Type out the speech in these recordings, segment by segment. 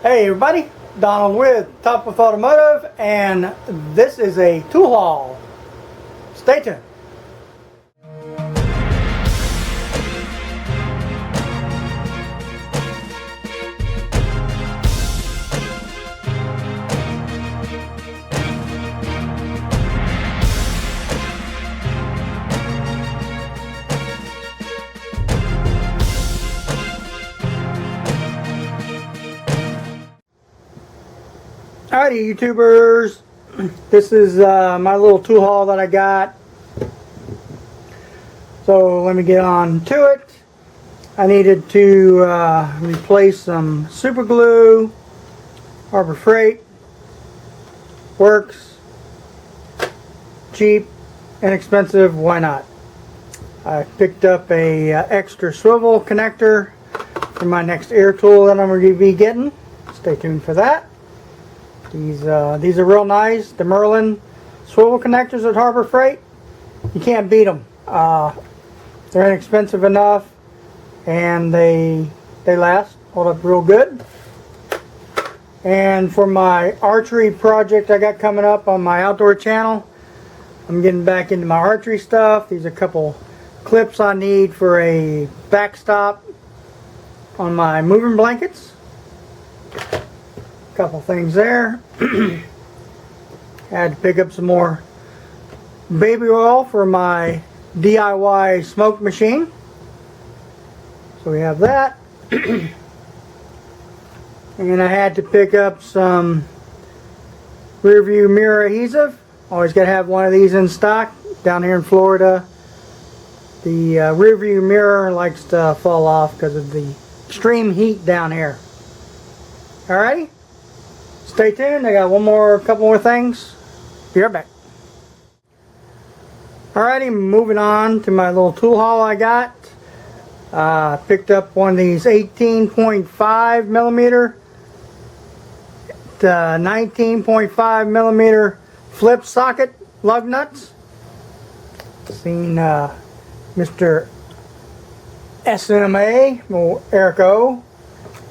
Hey everybody, Donald with Top with Automotive, and this is a tool haul. Stay tuned. Alrighty YouTubers, this is my little tool haul that I got. So let me get on to it. I needed to replace some super glue. Harbor Freight. Works. Cheap. Inexpensive. Why not? I picked up a extra swivel connector for my next air tool that I'm going to be getting. Stay tuned for that. These are real nice. The Merlin swivel connectors at Harbor Freight. You can't beat them. They're inexpensive enough, and they last. Hold up real good. And for my archery project I got coming up on my outdoor channel, I'm getting back into my archery stuff. These are a couple clips I need for a backstop on my moving blankets. Couple things there. Had to pick up some more baby oil for my DIY smoke machine. So we have that. And I had to pick up some rear view mirror adhesive. Always got to have one of these in stock. Down here in Florida, the rear view mirror likes to fall off because of the extreme heat down here. Alrighty. Stay tuned, I got couple more things. Be right back. Alrighty, moving on to my little tool haul I got. Picked up one of these 18.5 millimeter to 19.5 millimeter flip socket lug nuts. Seen Mr. SMA, Eric O,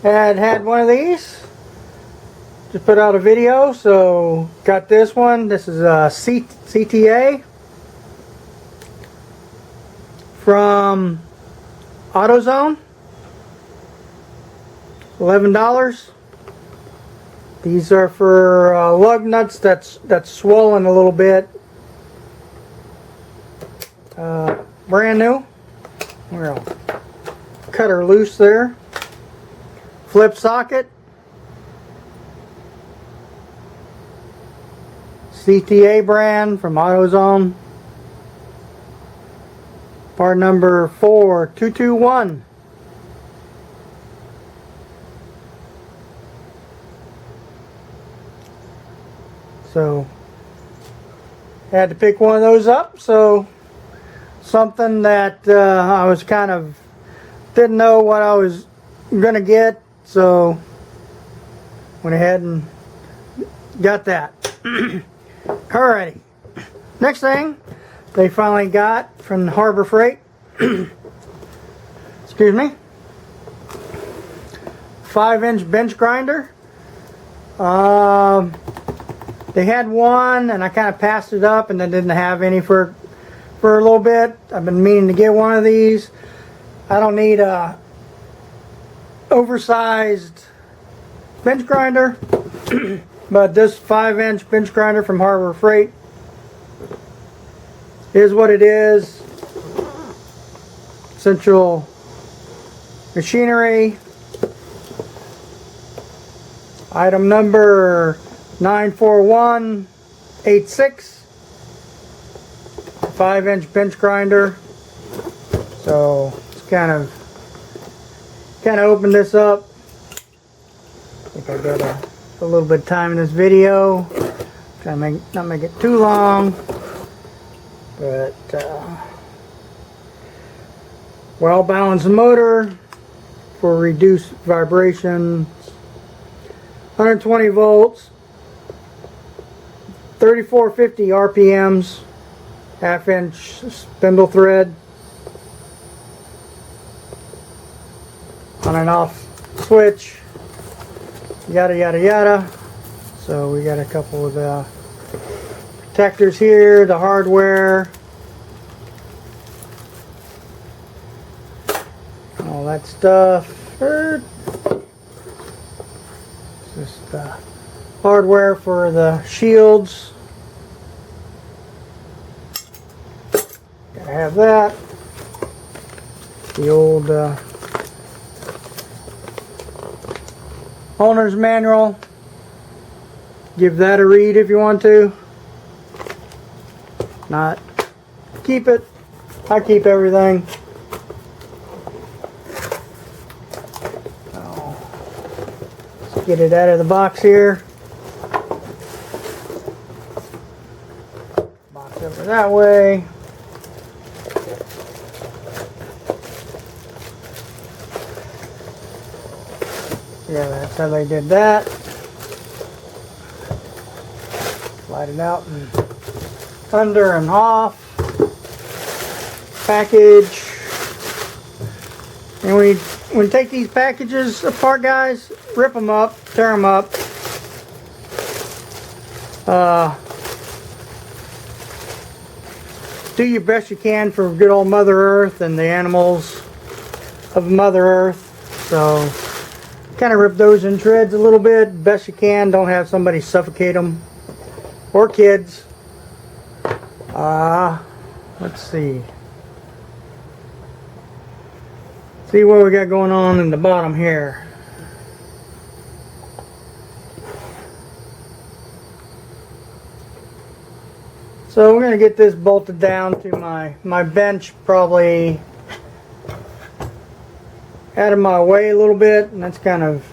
had one of these. Just put out a video, so got this one. This is a CTA from AutoZone. $11. These are for lug nuts that's swollen a little bit. Brand new. We'll cut her loose there. Flip socket. CTA brand from AutoZone. Part number 4221. So had to pick one of those up. So something that I was kind of didn't know what I was gonna get. So went ahead and got that. Alrighty, next thing they finally got from Harbor Freight, excuse me, 5-inch bench grinder. They had one and I kind of passed it up and then didn't have any for a little bit. I've been meaning to get one of these. I don't need a oversized bench grinder. But this 5-inch bench grinder from Harbor Freight is what it is. Central machinery. Item number 94186. 5-inch bench grinder. So let's kind of open this up. I think I got a little bit of time in this video. Try to not make it too long, but well balanced motor for reduced vibration. 120 volts, 3450 RPMs, 1/2-inch spindle thread, on and off switch. yada yada yada. So we got a couple of the protectors here, the hardware, all that stuff. Just hardware for the shields. Gotta have that. The old owner's manual. Give that a read if you want to. Not, keep it. I keep everything. Let's get it out of the box here. Box over that way. Yeah, that's how they did that. Slide it out and under and off. Package. And when you take these packages apart, guys, rip them up, tear them up. Do your best you can for good old Mother Earth and the animals of Mother Earth. So kind of rip those in shreds a little bit, best you can. Don't have somebody suffocate them, or kids. Let's see what we got going on in the bottom here. So we're going to get this bolted down to my bench, probably out of my way a little bit, and that's kind of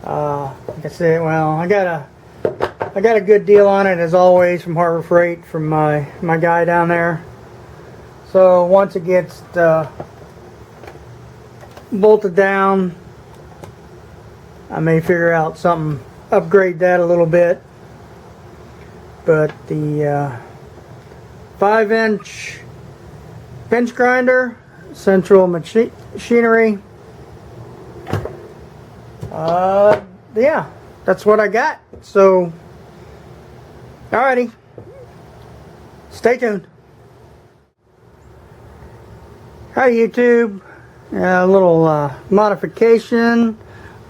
like I said, well, I got a good deal on it as always from Harbor Freight, from my guy down there. So once it gets bolted down, I may figure out something, upgrade that a little bit. But the 5-inch bench grinder, central machinery. Yeah, that's what I got. So, alrighty, stay tuned. Hi YouTube, a little modification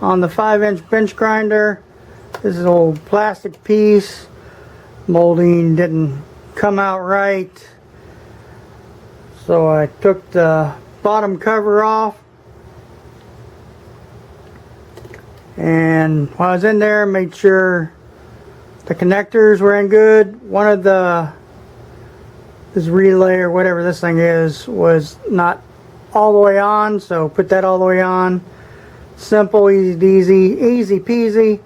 on the 5-inch bench grinder. This is an old plastic piece. Molding didn't come out right, so I took the bottom cover off, and while I was in there, made sure the connectors were in good. One of this relay or whatever this thing is was not all the way on, so put that all the way on. Simple, easy peasy.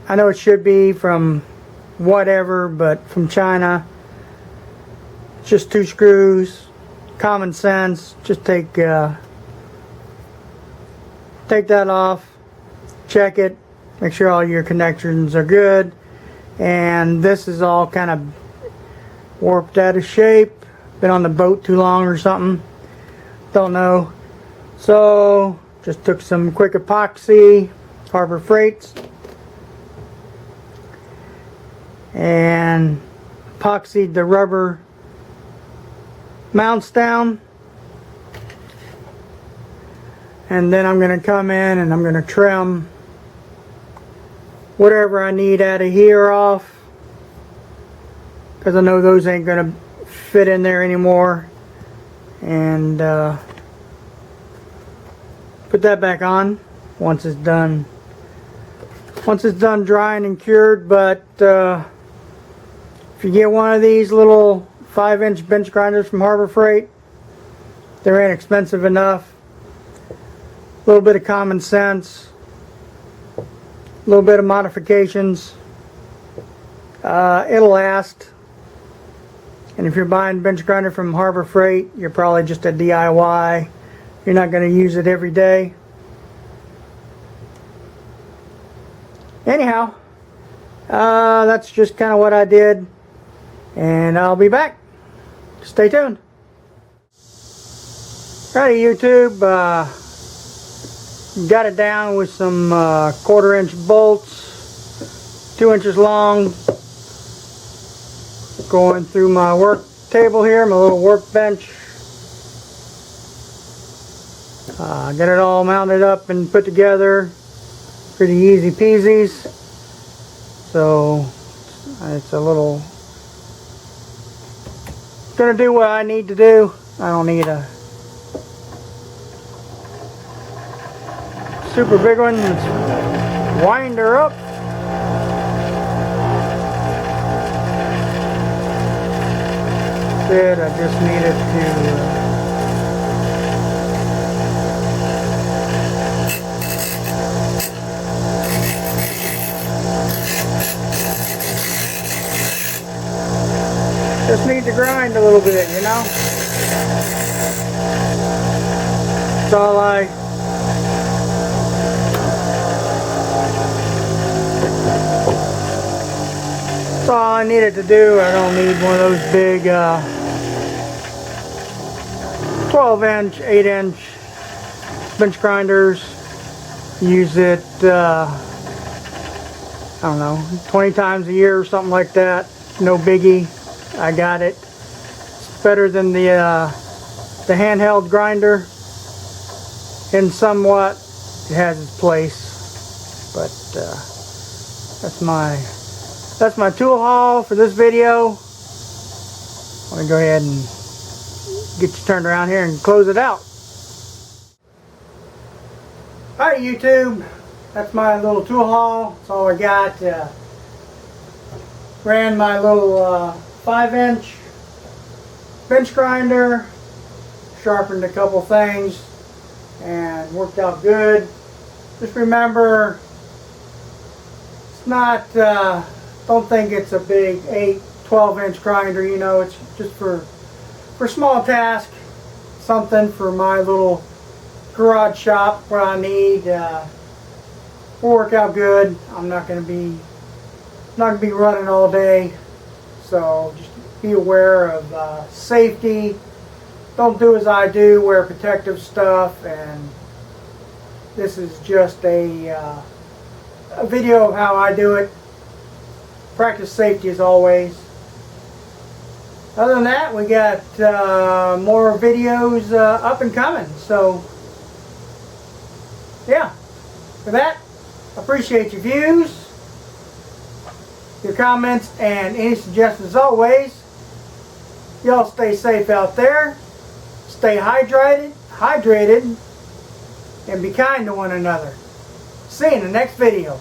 I know it should be from whatever, but from China. Just 2 screws, common sense. Just take that off, check it, make sure all your connections are good. And this is all kind of warped out of shape, been on the boat too long or something, don't know. So just took some quick epoxy, Harbor Freight's, and epoxied the rubber mounts down. And then I'm going to come in and I'm going to trim whatever I need out of here off, because I know those ain't going to fit in there anymore. And put that back on once it's done drying and cured. But if you get one of these little 5-inch bench grinders from Harbor Freight, they're inexpensive enough. A little bit of common sense, a little bit of modifications, it'll last. And if you're buying bench grinder from Harbor Freight, you're probably just a DIY. You're not going to use it every day. Anyhow, that's just kind of what I did, and I'll be back. Stay tuned. Righty, YouTube, got it down with some 1/4 inch bolts, 2 inches long. Going through my work table here, my little workbench. Get it all mounted up and put together. Pretty easy peasies. So it's a little, gonna do what I need to do. I don't need a super big one. Let's wind her up. I just needed to just need to grind a little bit, you know. That's all I needed to do. I don't need one of those big 12 inch, 8 inch bench grinders. Use it, I don't know, 20 times a year or something like that. No biggie. I got it. It's better than the handheld grinder. And somewhat, it has its place. But that's my tool haul for this video. I'm gonna go ahead and get you turned around here and close it out. Alright, YouTube, that's my little tool haul. That's all I got. Ran my little 5 inch bench grinder, sharpened a couple things, and worked out good. Just remember, it's not, don't think it's a big 8, 12 inch grinder, you know, it's just for small tasks, something for my little garage shop where I need, will work out good. I'm not going to be running all day, so just be aware of safety. Don't do as I do, wear protective stuff, and this is just a video of how I do it. Practice safety as always. Other than that, we got more videos up and coming. So, yeah. For that, appreciate your views, your comments, and any suggestions as always. Y'all stay safe out there. Stay hydrated, and be kind to one another. See you in the next video.